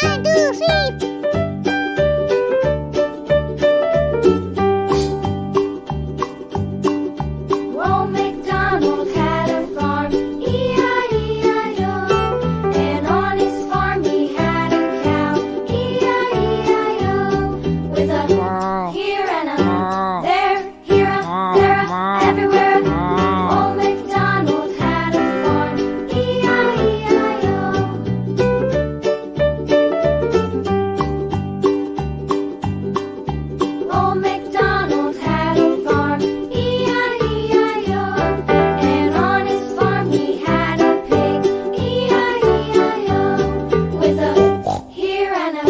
1, 2, 3. Old MacDonald had a farm, E-I-E-I-O. And on his farm he had a cow, E-I-E-I-O. With a here and a there, here a, there a, everywhere. Old MacDonald had a farm, E-I-E-I-O. Old MacDonald had a farm, E-I-E-I-O. And on his farm he had a pig, E-I-E-I-O. With a here and a